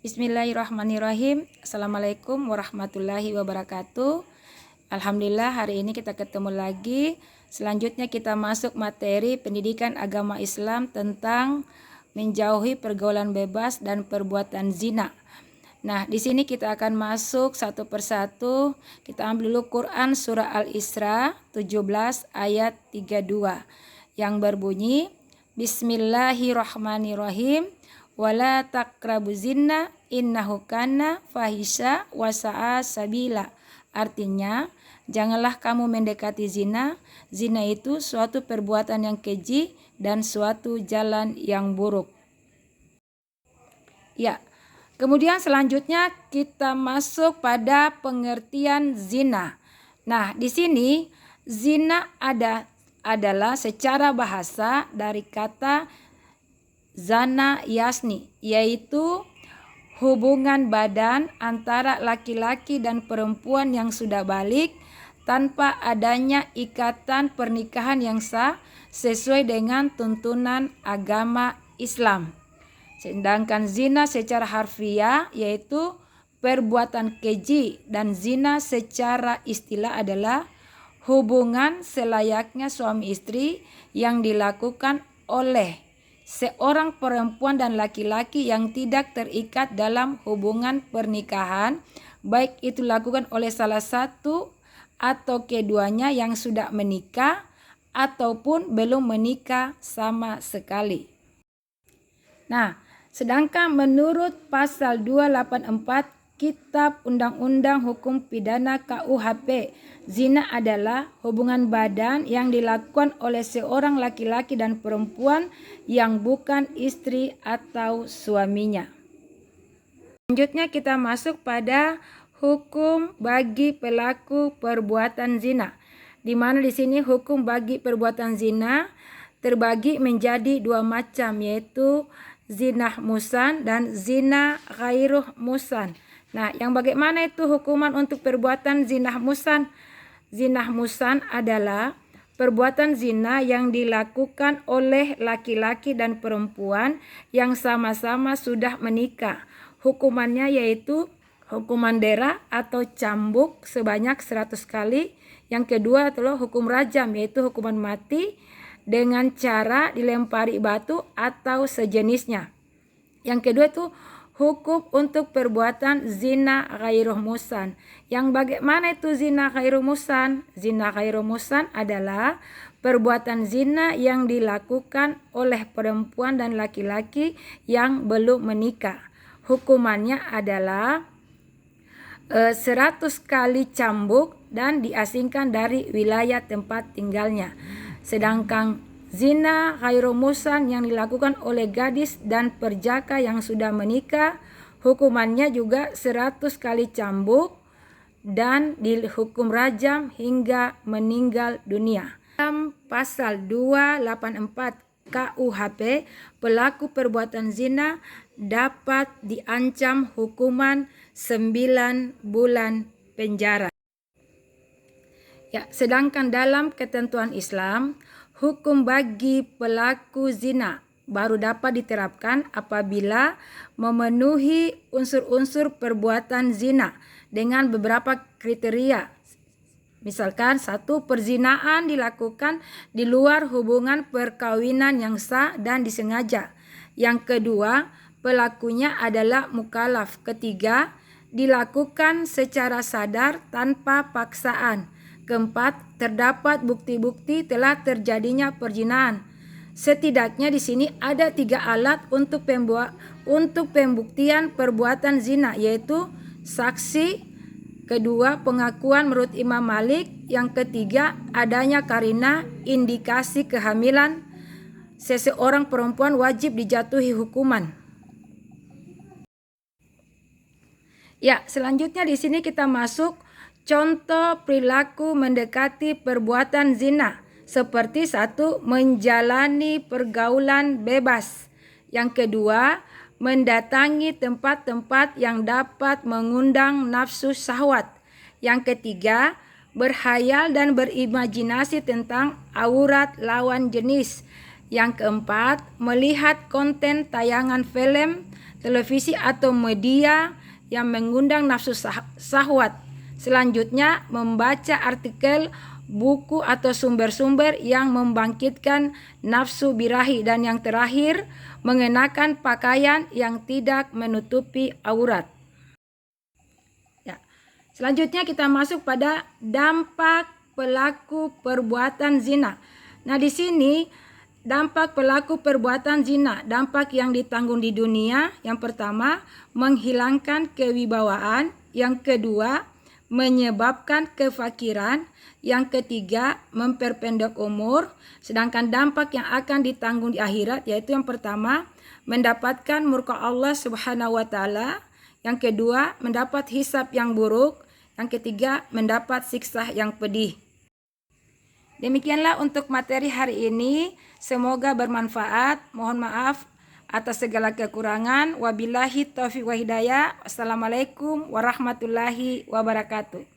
Bismillahirrahmanirrahim. Assalamualaikum warahmatullahi wabarakatuh. Alhamdulillah hari ini kita ketemu lagi. Selanjutnya kita masuk materi pendidikan agama Islam tentang menjauhi pergaulan bebas dan perbuatan zina. Nah, di sini kita akan masuk satu persatu. Kita ambil dulu Quran surah Al-Isra 17 ayat 32 yang berbunyi Bismillahirrahmanirrahim. Wala taqrabu zina innahu kana fahisha wa sa'a sabila. Artinya, janganlah kamu mendekati zina. Zina itu suatu perbuatan yang keji dan suatu jalan yang buruk. Ya. Kemudian selanjutnya kita masuk pada pengertian zina. Nah, di sini zina adalah secara bahasa dari kata zana yasni, yaitu hubungan badan antara laki-laki dan perempuan yang sudah balik tanpa adanya ikatan pernikahan yang sah sesuai dengan tuntunan agama Islam. Sedangkan zina secara harfiah yaitu perbuatan keji, dan zina secara istilah adalah hubungan selayaknya suami istri yang dilakukan oleh seorang perempuan dan laki-laki yang tidak terikat dalam hubungan pernikahan, baik itu dilakukan oleh salah satu atau keduanya yang sudah menikah ataupun belum menikah sama sekali. Nah, sedangkan menurut pasal 284 Kitab Undang-Undang Hukum Pidana KUHP, zina adalah hubungan badan yang dilakukan oleh seorang laki-laki dan perempuan yang bukan istri atau suaminya. Selanjutnya kita masuk pada hukum bagi pelaku perbuatan zina, di mana di sini hukum bagi perbuatan zina terbagi menjadi dua macam, yaitu zina musan dan zina ghairuh musan. Nah, yang bagaimana itu hukuman untuk perbuatan zina musan? Zina musan adalah perbuatan zina yang dilakukan oleh laki-laki dan perempuan yang sama-sama sudah menikah. Hukumannya yaitu hukuman dera atau cambuk sebanyak 100 kali. Yang kedua adalah hukum rajam, yaitu hukuman mati dengan cara dilempari batu atau sejenisnya. Yang kedua itu hukum untuk perbuatan zina ghairuh musan. Yang bagaimana itu zina ghairuh musan? Zina ghairuh musan adalah perbuatan zina yang dilakukan oleh perempuan dan laki-laki yang belum menikah. Hukumannya adalah 100 kali cambuk dan diasingkan dari wilayah tempat tinggalnya. Sedangkan zina ghairuh musan yang dilakukan oleh gadis dan perjaka yang sudah menikah, hukumannya juga 100 kali cambuk dan dihukum rajam hingga meninggal dunia. Dalam pasal 284 KUHP, pelaku perbuatan zina dapat diancam hukuman 9 bulan penjara. Ya, sedangkan dalam ketentuan Islam, hukum bagi pelaku zina baru dapat diterapkan apabila memenuhi unsur-unsur perbuatan zina dengan beberapa kriteria. Misalkan, 1. Perzinaan dilakukan di luar hubungan perkawinan yang sah dan disengaja. Yang kedua, pelakunya adalah mukallaf. Ketiga, dilakukan secara sadar tanpa paksaan. Keempat, terdapat bukti-bukti telah terjadinya perzinahan. Setidaknya di sini ada 3 alat untuk pembuktian perbuatan zina, yaitu saksi, kedua pengakuan menurut Imam Malik, yang ketiga adanya karina indikasi kehamilan. Seseorang perempuan wajib dijatuhi hukuman. Ya, selanjutnya di sini kita masuk contoh perilaku mendekati perbuatan zina, seperti 1. Menjalani pergaulan bebas. Yang kedua, mendatangi tempat-tempat yang dapat mengundang nafsu syahwat. Yang ketiga, berhayal dan berimajinasi tentang aurat lawan jenis. Yang keempat, melihat konten tayangan film, televisi atau media yang mengundang nafsu syahwat. Selanjutnya, membaca artikel, buku atau sumber-sumber yang membangkitkan nafsu birahi. Dan yang terakhir, mengenakan pakaian yang tidak menutupi aurat. Ya. Selanjutnya kita masuk pada dampak pelaku perbuatan zina. Nah, di sini dampak pelaku perbuatan zina, dampak yang ditanggung di dunia. Yang pertama, menghilangkan kewibawaan. Yang kedua, menyebabkan kefakiran. Yang ketiga, memperpendek umur. Sedangkan dampak yang akan ditanggung di akhirat yaitu yang pertama, mendapatkan murka Allah Subhanahu wa taala. Yang kedua, mendapat hisab yang buruk. Yang ketiga, mendapat siksa yang pedih. Demikianlah untuk materi hari ini. Semoga bermanfaat. Mohon maaf atas segala kekurangan. Wabillahi taufiq wa hidayah. Wassalamualaikum warahmatullahi wabarakatuh.